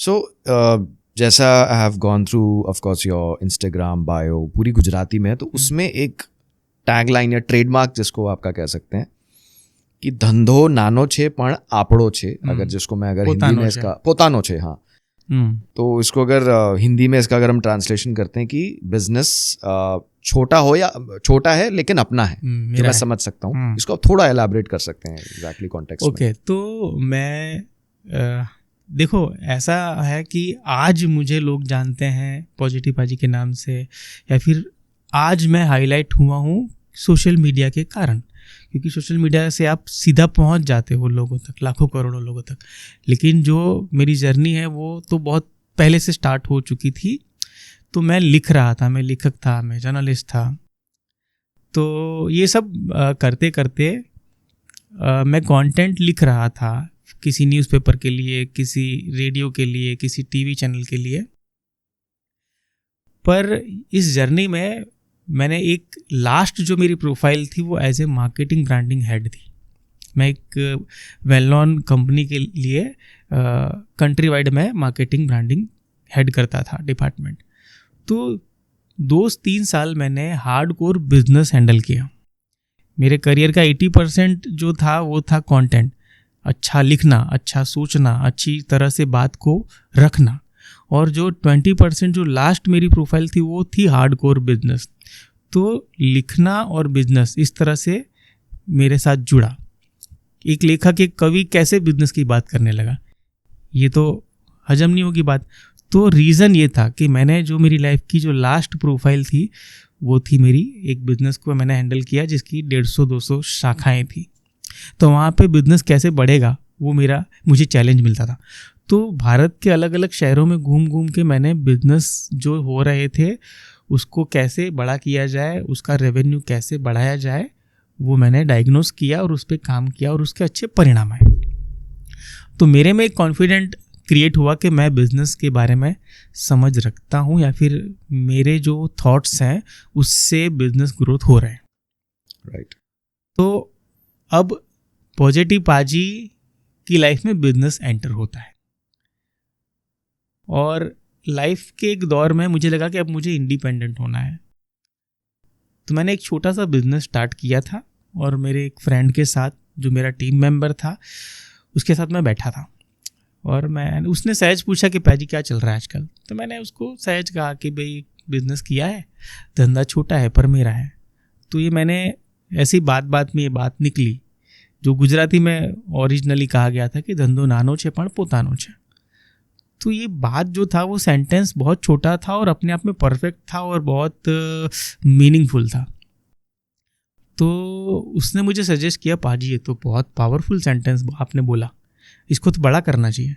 सो जैसा I have gone through of course your Instagram bio पूरी गुजराती में है, तो उसमें एक टैगलाइन या ट्रेडमार्क जिसको आपका कह सकते हैं कि धंधो नानो छे पण आपड़ो छे, अगर जिसको मैं अगर हिंदी में इसका पोतानो छे, हाँ, तो इसको अगर हिंदी में इसका अगर हम ट्रांसलेशन करते हैं कि बिजनेस छोटा हो या छोटा है लेकिन अपना है, जो मैं समझ सकता हूँ, इसको आप थोड़ा एलैबोरेट कर सकते हैं एग्जैक्टली कॉन्टेक्स्ट में। ओके, तो मैं देखो ऐसा है कि आज मुझे लोग जानते हैं पॉजिटिव पाजी के नाम से, या फिर आज मैं हाईलाइट हुआ हूँ सोशल मीडिया के कारण, क्योंकि सोशल मीडिया से आप सीधा पहुंच जाते हो लोगों तक, लाखों करोड़ों लोगों तक। लेकिन जो मेरी जर्नी है वो तो बहुत पहले से स्टार्ट हो चुकी थी। तो मैं लिख रहा था, मैं लेखक था, मैं जर्नलिस्ट था। तो ये सब करते करते मैं कंटेंट लिख रहा था, किसी न्यूज़पेपर के लिए, किसी रेडियो के लिए, किसी टीवी चैनल के लिए। पर इस जर्नी में मैंने एक लास्ट जो मेरी प्रोफाइल थी वो as a marketing branding head थी। मैं एक वेल नोन कंपनी के लिए कंट्री वाइड में मार्केटिंग ब्रांडिंग हेड करता था डिपार्टमेंट। तो 2-3 साल मैंने हार्डकोर बिजनेस हैंडल किया। मेरे करियर का 80% जो था वो था कंटेंट, अच्छा लिखना, अच्छा सोचना, अच्छी तरह से बात को रखना, और जो 20% जो लास्ट मेरी प्रोफाइल थी वो थी हार्डकोर बिजनेस। तो लिखना और बिजनेस इस तरह से मेरे साथ जुड़ा। एक लेखक, एक कवि कैसे बिजनेस की बात करने लगा, ये तो हजम नहीं होगी बात। तो रीज़न ये था कि मैंने जो मेरी लाइफ की जो लास्ट प्रोफाइल थी वो थी मेरी एक बिजनेस को मैंने हैंडल किया जिसकी 150-200 शाखाएं थी। तो वहाँ पे बिजनेस कैसे बढ़ेगा वो मुझे चैलेंज मिलता था। तो भारत के अलग अलग शहरों में घूम घूम के मैंने बिजनेस जो हो रहे थे उसको कैसे बड़ा किया जाए, उसका रेवेन्यू कैसे बढ़ाया जाए, वो मैंने डायग्नोस किया और उस पर काम किया और उसके अच्छे परिणाम आए। तो मेरे में एक कॉन्फिडेंट क्रिएट हुआ कि मैं बिजनेस के बारे में समझ रखता हूँ, या फिर मेरे जो थॉट्स हैं उससे बिजनेस ग्रोथ हो रहे हैं। राइट। तो अब पॉजिटिव पाजी की लाइफ में बिजनेस एंटर होता है, और लाइफ के एक दौर में मुझे लगा कि अब मुझे इंडिपेंडेंट होना है। तो मैंने एक छोटा सा बिजनेस स्टार्ट किया था, और मेरे एक फ्रेंड के साथ जो मेरा टीम मेंबर था उसके साथ मैं बैठा था, और उसने सहज पूछा कि पाजी क्या चल रहा है आजकल। तो मैंने उसको सहज कहा कि भाई बिजनेस किया है, धंधा छोटा है पर मेरा है। तो ये मैंने ऐसी बात में ये बात निकली जो गुजराती में ओरिजिनली कहा गया था कि धंधो नानो छे पण पोतानो छे। तो ये बात जो था वो सेंटेंस बहुत छोटा था और अपने आप में परफेक्ट था और बहुत मीनिंगफुल था। तो उसने मुझे सजेस्ट किया, पाजी ये तो बहुत पावरफुल सेंटेंस आपने बोला, इसको तो बड़ा करना चाहिए।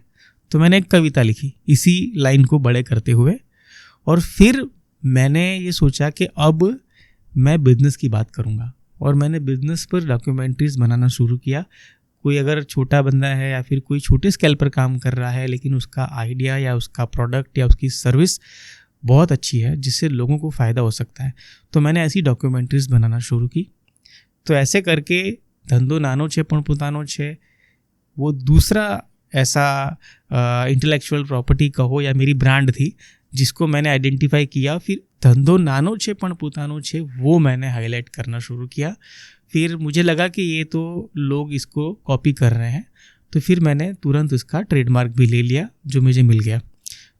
तो मैंने एक कविता लिखी इसी लाइन को बड़े करते हुए, और फिर मैंने ये सोचा कि अब मैं बिजनेस की बात करूँगा, और मैंने बिजनेस पर डॉक्यूमेंट्रीज बनाना शुरू किया। कोई अगर छोटा बंदा है या फिर कोई छोटे स्केल पर काम कर रहा है लेकिन उसका आइडिया या उसका प्रोडक्ट या उसकी सर्विस बहुत अच्छी है जिससे लोगों को फ़ायदा हो सकता है, तो मैंने ऐसी डॉक्यूमेंट्रीज बनाना शुरू की। तो ऐसे करके धंधो नानो छे पण पोतानो छे वो दूसरा ऐसा इंटेलेक्चुअल प्रॉपर्टी कहो या मेरी ब्रांड थी जिसको मैंने आइडेंटिफाई किया। फिर धंधो नानो छे पण पोतानो छे वो मैंने हाईलाइट करना शुरू किया। फिर मुझे लगा कि ये तो लोग इसको कॉपी कर रहे हैं, तो फिर मैंने तुरंत उसका ट्रेडमार्क भी ले लिया जो मुझे मिल गया।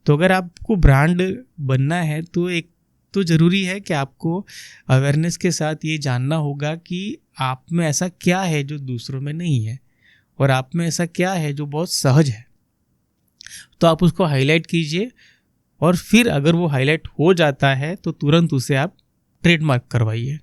तो अगर आपको ब्रांड बनना है तो एक तो ज़रूरी है कि आपको अवेयरनेस के साथ ये जानना होगा कि आप में ऐसा क्या है जो दूसरों में नहीं है, और आप में ऐसा क्या है जो बहुत सहज है। तो आप उसको हाईलाइट कीजिए, और फिर अगर वो हाईलाइट हो जाता है तो तुरंत उसे आप ट्रेडमार्क करवाइए।